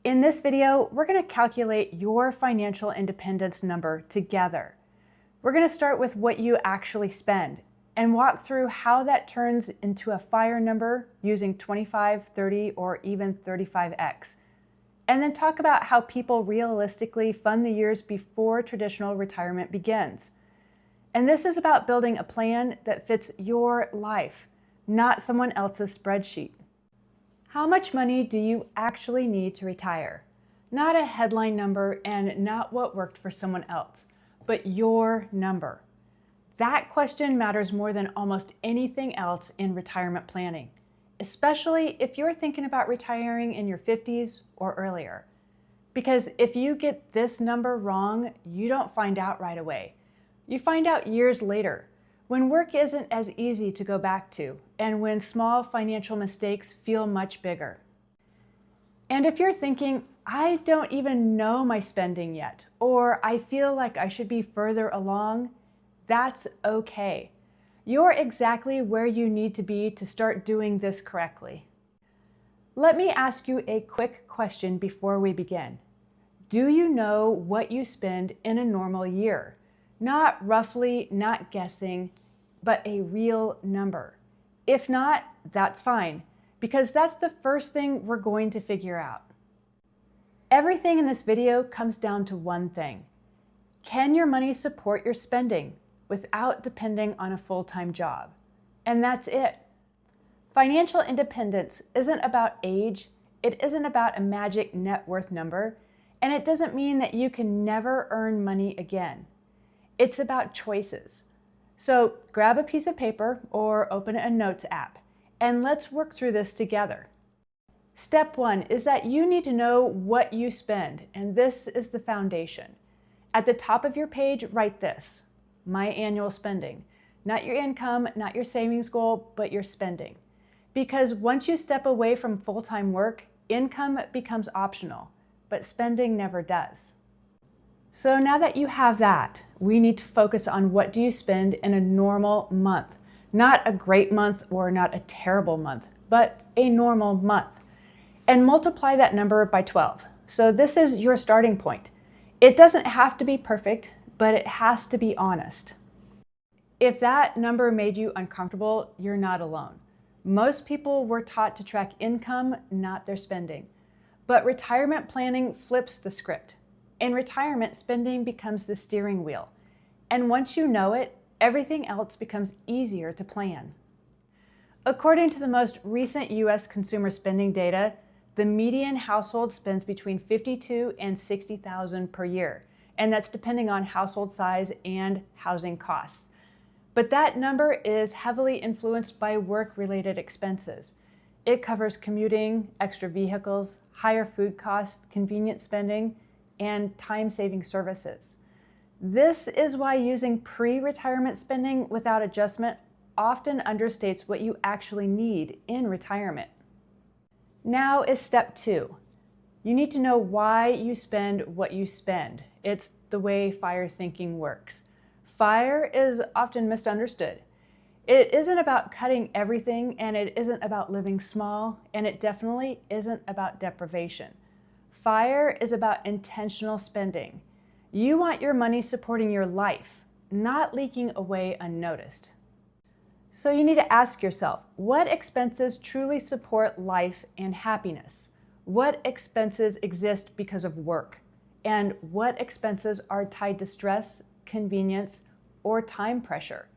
In this video, we're going to calculate your financial independence number together. We're going to start with what you actually spend and walk through how that turns into a FIRE number using 25, 30, or even 35x. And then talk about how people realistically fund the years before traditional retirement begins. And this is about building a plan that fits your life, not someone else's spreadsheet. How much money do you actually need to retire? Not a headline number and not what worked for someone else, but your number. That question matters more than almost anything else in retirement planning, especially if you're thinking about retiring in your 50s or earlier. Because if you get this number wrong, you don't find out right away. You find out years later, when work isn't as easy to go back to, and when small financial mistakes feel much bigger. And if you're thinking, I don't even know my spending yet, or I feel like I should be further along, that's okay. You're exactly where you need to be to start doing this correctly. Let me ask you a quick question before we begin. Do you know what you spend in a normal year? Not roughly, not guessing, but a real number. If not, that's fine, because that's the first thing we're going to figure out. Everything in this video comes down to one thing. Can your money support your spending without depending on a full-time job? And that's it. Financial independence isn't about age, it isn't about a magic net worth number, and it doesn't mean that you can never earn money again. It's about choices. So grab a piece of paper or open a notes app, and let's work through this together. Step one is that you need to know what you spend, and this is the foundation. At the top of your page, write this: my annual spending. Not your income, not your savings goal, but your spending. Because once you step away from full-time work, income becomes optional, but spending never does. So now that you have that, we need to focus on what do you spend in a normal month. Not a great month or not a terrible month, but a normal month. And multiply that number by 12. So this is your starting point. It doesn't have to be perfect, but it has to be honest. If that number made you uncomfortable, you're not alone. Most people were taught to track income, not their spending. But retirement planning flips the script. In retirement, spending becomes the steering wheel. And once you know it, everything else becomes easier to plan. According to the most recent U.S. consumer spending data, the median household spends between $52,000 and $60,000 per year, and that's depending on household size and housing costs. But that number is heavily influenced by work-related expenses. It covers commuting, extra vehicles, higher food costs, convenience spending, and time-saving services. This is why using pre-retirement spending without adjustment often understates what you actually need in retirement. Now is step two. You need to know why you spend what you spend. It's the way FIRE thinking works. FIRE is often misunderstood. It isn't about cutting everything, and it isn't about living small, and it definitely isn't about deprivation. FIRE is about intentional spending. You want your money supporting your life, not leaking away unnoticed. So you need to ask yourself, what expenses truly support life and happiness? What expenses exist because of work? And what expenses are tied to stress, convenience, or time pressure?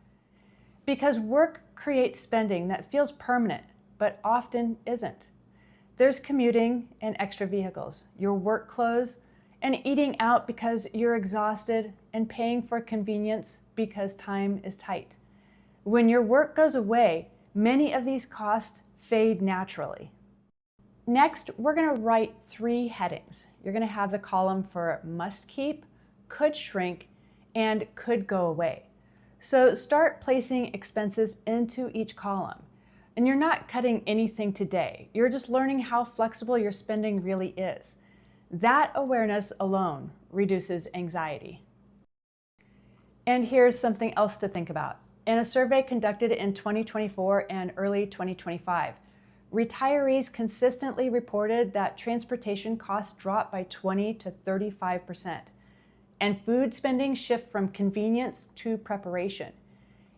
Because work creates spending that feels permanent, but often isn't. There's commuting and extra vehicles, your work clothes, and eating out because you're exhausted, and paying for convenience because time is tight. When your work goes away, many of these costs fade naturally. Next, we're going to write 3 headings. You're going to have the column for must keep, could shrink, and could go away. So start placing expenses into each column. And you're not cutting anything today. You're just learning how flexible your spending really is. That awareness alone reduces anxiety. And here's something else to think about. In a survey conducted in 2024 and early 2025, retirees consistently reported that transportation costs drop by 20 to 35%, and food spending shift from convenience to preparation,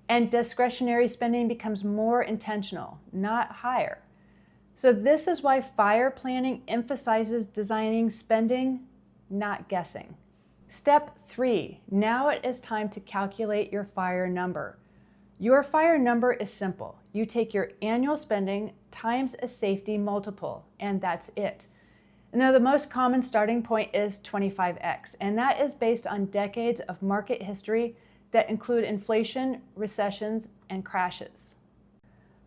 and discretionary spending becomes more intentional, not higher. So this is why FIRE planning emphasizes designing spending, not guessing. Step 3, now it is time to calculate your FIRE number. Your FIRE number is simple. You take your annual spending times a safety multiple, and that's it. Now, the most common starting point is 25x, and that is based on decades of market history that include inflation, recessions, and crashes.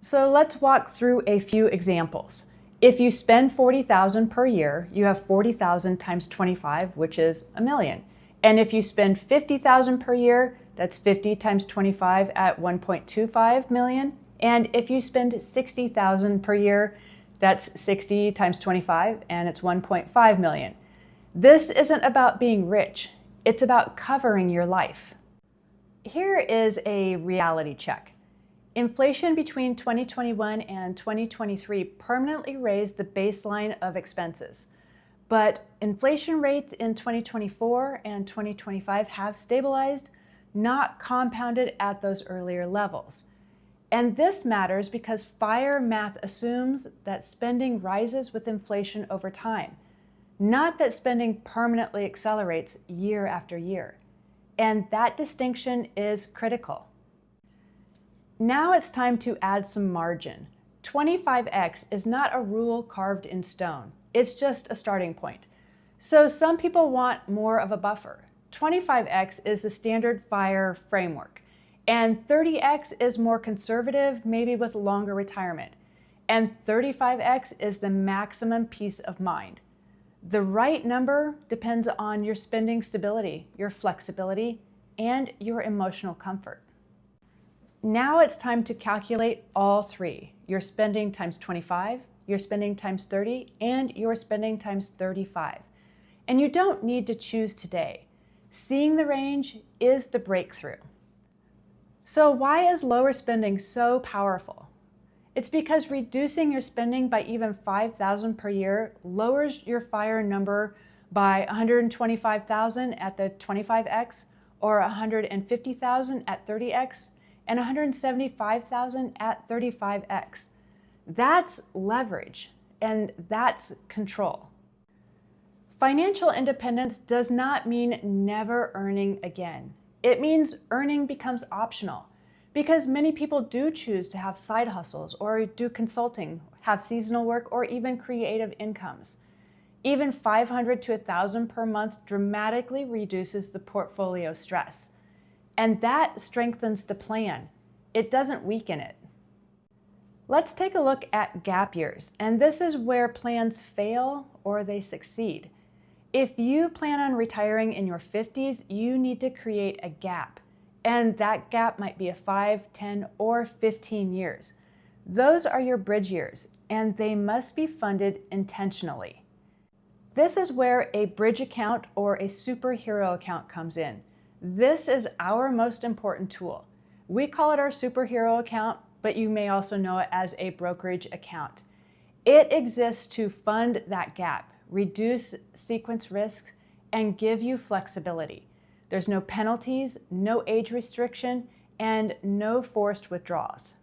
So let's walk through a few examples. If you spend $40,000 per year, you have $40,000 times 25, which is $1 million. And if you spend $50,000 per year, that's 50 times 25 at 1.25 million. And if you spend $60,000 per year, that's 60 times 25, and it's 1.5 million. This isn't about being rich. It's about covering your life. Here is a reality check. Inflation between 2021 and 2023 permanently raised the baseline of expenses. But inflation rates in 2024 and 2025 have stabilized, not compounded at those earlier levels. And this matters because FIRE math assumes that spending rises with inflation over time, not that spending permanently accelerates year after year. And that distinction is critical. Now it's time to add some margin. 25x is not a rule carved in stone. It's just a starting point. So some people want more of a buffer. 25x is the standard FIRE framework, and 30x is more conservative, maybe with longer retirement, and 35x is the maximum peace of mind. The right number depends on your spending stability, your flexibility, and your emotional comfort. Now it's time to calculate all three: your spending times 25, your spending times 30, and your spending times 35. And you don't need to choose today. Seeing the range is the breakthrough. So why is lower spending so powerful? It's because reducing your spending by even $5,000 per year lowers your FIRE number by $125,000 at the 25x, or $150,000 at 30x, and $175,000 at 35x. That's leverage, and that's control. Financial independence does not mean never earning again. It means earning becomes optional, because many people do choose to have side hustles or do consulting, have seasonal work, or even creative incomes. Even $500 to $1,000 per month dramatically reduces the portfolio stress. And that strengthens the plan. It doesn't weaken it. Let's take a look at gap years, and this is where plans fail or they succeed. If you plan on retiring in your 50s, you need to create a gap, and that gap might be 5, 10, or 15 years. Those are your bridge years, and they must be funded intentionally. This is where a bridge account or a superhero account comes in. This is our most important tool. We call it our superhero account, but you may also know it as a brokerage account. It exists to fund that gap, reduce sequence risks, and give you flexibility. There's no penalties, no age restriction, and no forced withdrawals.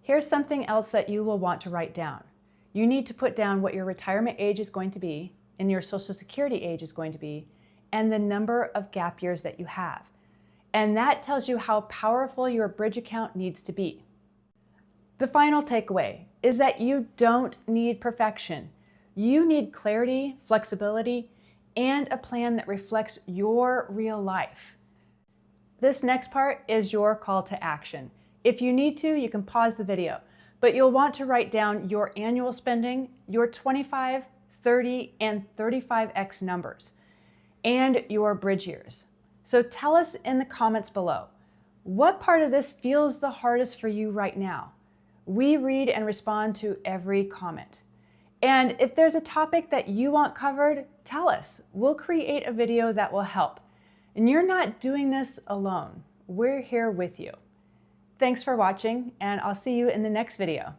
Here's something else that you will want to write down. You need to put down what your retirement age is going to be, and your Social Security age is going to be, and the number of gap years that you have. And that tells you how powerful your bridge account needs to be. The final takeaway is that you don't need perfection. You need clarity, flexibility, and a plan that reflects your real life. This next part is your call to action. If you need to, you can pause the video, but you'll want to write down your annual spending, your 25, 30, and 35x numbers, and your bridge years. So tell us in the comments below, what part of this feels the hardest for you right now? We read and respond to every comment. And if there's a topic that you want covered, tell us. We'll create a video that will help. And you're not doing this alone. We're here with you. Thanks for watching, and I'll see you in the next video.